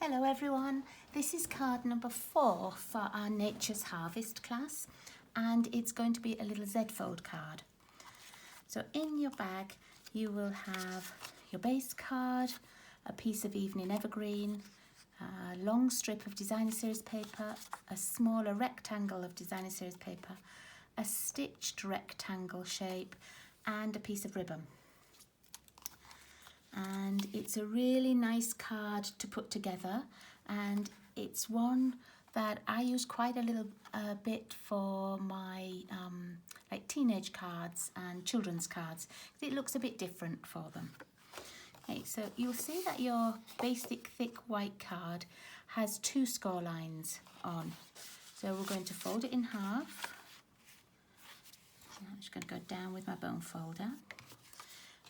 Hello everyone, this is card number 4 for our Nature's Harvest class, and it's going to be a little Z-fold card. So in your bag you will have your base card, a piece of evening evergreen, a long strip of designer series paper, a smaller rectangle of designer series paper, a stitched rectangle shape and a piece of ribbon. And it's a really nice card to put together, and it's one that I use quite a little bit for my like teenage cards and children's cards. It looks a bit different for them. Okay, so you'll see that your basic thick white card has 2 score lines on. So we're going to fold it in half. I'm just going to go down with my bone folder.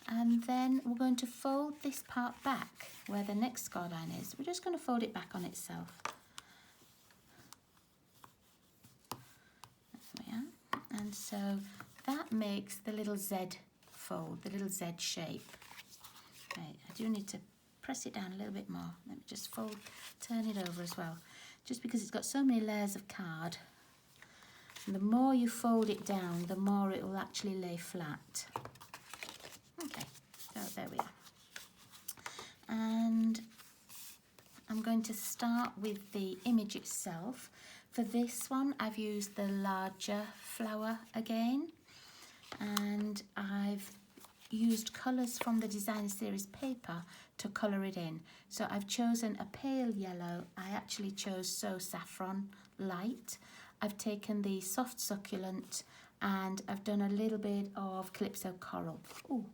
And then we're going to fold this part back where the next score line is. We're just going to fold it back on itself. There we are. And so that makes the little Z fold, the little Z shape. Right, I do need to press it down a little bit more. Let me just turn it over as well. Just because it's got so many layers of card. And the more you fold it down, the more it will actually lay flat. Okay, so there we are. And I'm going to start with the image itself. For this one, I've used the larger flower again, and I've used colours from the designer series paper to colour it in. So I've chosen a pale yellow. I actually chose So Saffron Light. I've taken the soft succulent, and I've done a little bit of Calypso Coral. Oh,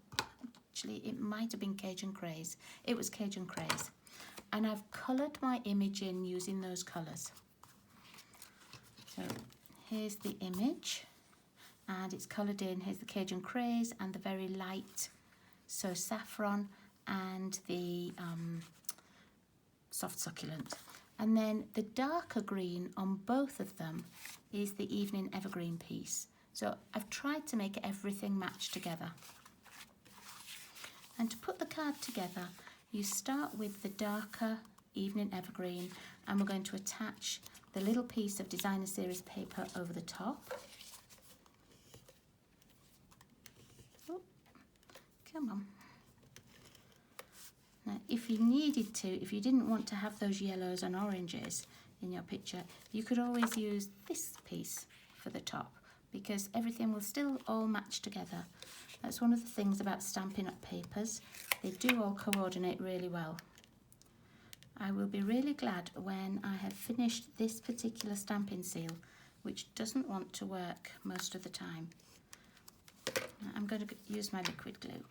actually it might have been Cajun Craze. It was Cajun Craze. And I've coloured my image in using those colours. So here's the image, and it's coloured in. Here's the Cajun Craze and the very light So Saffron and the soft succulent. And then the darker green on both of them is the evening evergreen piece. So I've tried to make everything match together. And to put the card together, you start with the darker evening evergreen, and we're going to attach the little piece of designer series paper over the top. Oh, come on. Now, if you needed to, if you didn't want to have those yellows and oranges in your picture, you could always use this piece for the top, because everything will still all match together. That's one of the things about Stampin' Up! Papers. They do all coordinate really well. I will be really glad when I have finished this particular stamping seal, which doesn't want to work most of the time. Now, I'm going to use my liquid glue.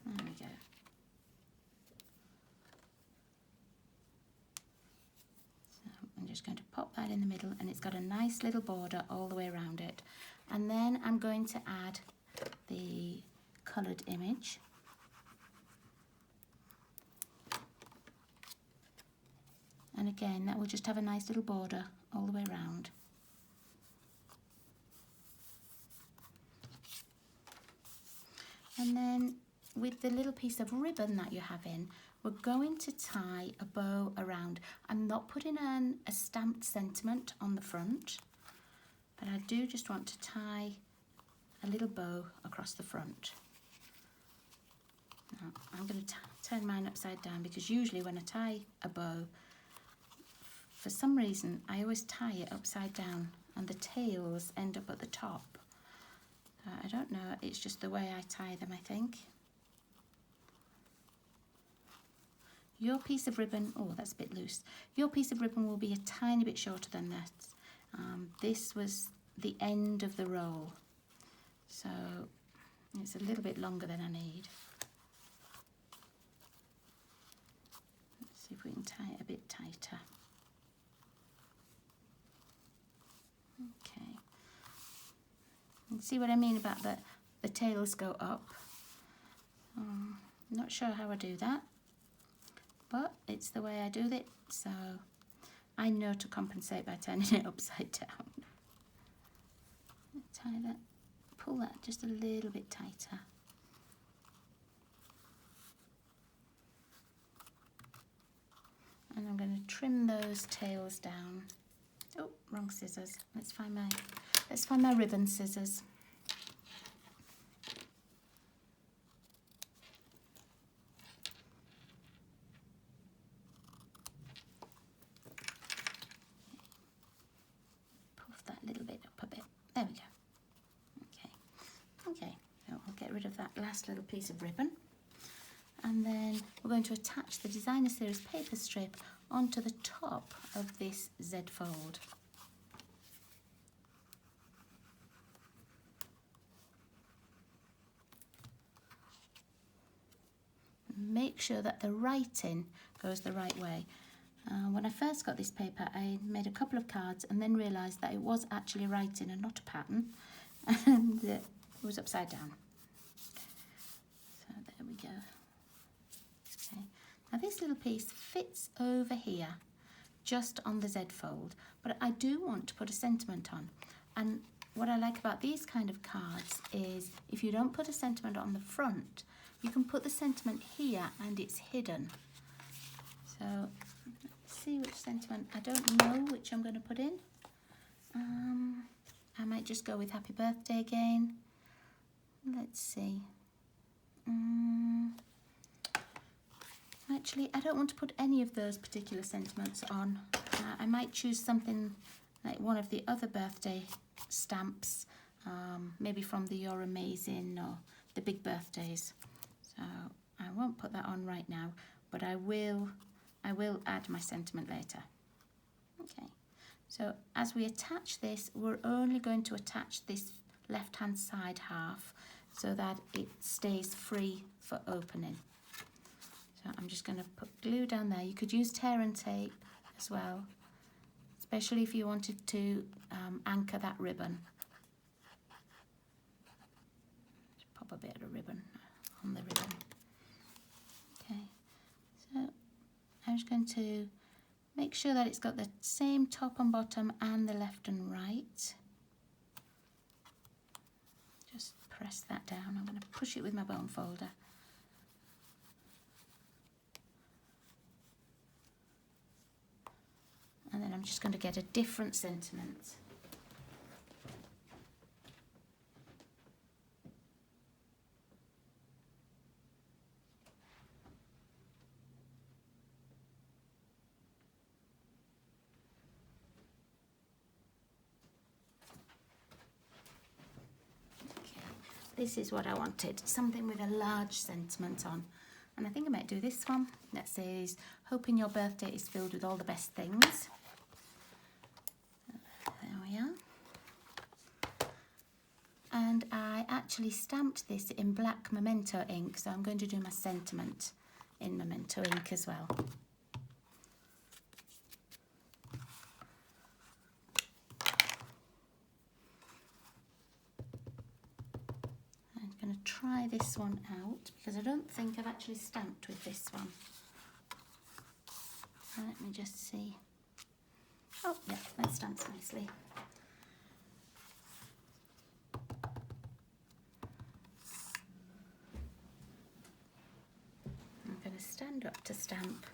There we go. I'm just going to pop that in the middle, and it's got a nice little border all the way around it. And then I'm going to add the coloured image. And again, that will just have a nice little border all the way around. And then with the little piece of ribbon that you have in, we're going to tie a bow around. I'm not putting a stamped sentiment on the front, but I do just want to tie a little bow across the front. Now, I'm going to turn mine upside down, because usually when I tie a bow, for some reason I always tie it upside down and the tails end up at the top. I don't know, it's just the way I tie them, I think. Your piece of ribbon, oh, that's a bit loose. Your piece of ribbon will be a tiny bit shorter than that. This was the end of the roll, so it's a little bit longer than I need. Let's see if we can tie it a bit tighter. Okay. And see what I mean about the tails go up? Not sure how I do that, but it's the way I do it, so I know to compensate by turning it upside down. Tie that, pull that just a little bit tighter. And I'm going to trim those tails down. Oh, wrong scissors. Let's find my ribbon scissors. Puff that little bit up a bit. There we go. Okay. So I'll get rid of that last little piece of ribbon. And then we're going to attach the Designer Series paper strip onto the top of this Z fold. Make sure that the writing goes the right way. When I first got this paper, I made a couple of cards and then realised that it was actually writing and not a pattern, and it was upside down. So there we go. Okay. Now this little piece fits over here, just on the Z fold, but I do want to put a sentiment on. And what I like about these kind of cards is if you don't put a sentiment on the front, you can put the sentiment here and it's hidden. So let's see which sentiment. I don't know which I'm going to put in. I might just go with Happy Birthday again. Let's see. Actually, I don't want to put any of those particular sentiments on. I might choose something like one of the other birthday stamps, maybe from the You're Amazing or the Big Birthdays. So I won't put that on right now, but I will add my sentiment later. Okay, so as we attach this, we're only going to attach this left-hand side half so that it stays free for opening. So I'm just going to put glue down there. You could use tear and tape as well, especially if you wanted to anchor that ribbon. Just pop a bit of ribbon on the ribbon. Okay, so I'm just going to make sure that it's got the same top and bottom and the left and right. Just press that down. I'm going to push it with my bone folder. And then I'm just going to get a different sentiment. Okay, this is what I wanted, something with a large sentiment on. And I think I might do this one that says, hoping your birthday is filled with all the best things. There we are. And I actually stamped this in black Memento ink, so I'm going to do my sentiment in Memento ink as well. I'm going to try this one out because I don't think I've actually stamped with this one. Let me just see. Oh, yeah, that stamps nicely. I'm going to stand up to stamp.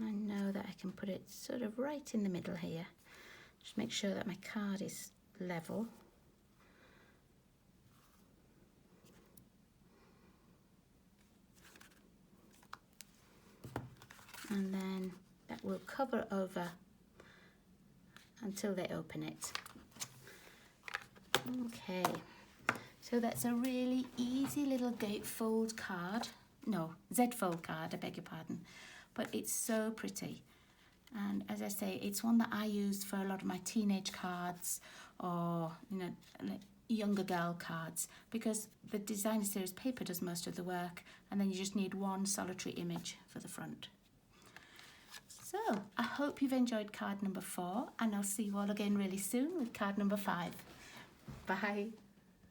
I know that I can put it sort of right in the middle here. Just make sure that my card is level. And then that will cover over until they open it. Okay, so that's a really easy little gatefold card. No, Z-fold card, I beg your pardon. But it's so pretty. And as I say, it's one that I use for a lot of my teenage cards or, you know, like younger girl cards, because the Designer Series paper does most of the work, and then you just need one solitary image for the front. So I hope you've enjoyed card number 4, and I'll see you all again really soon with card number 5. Bye.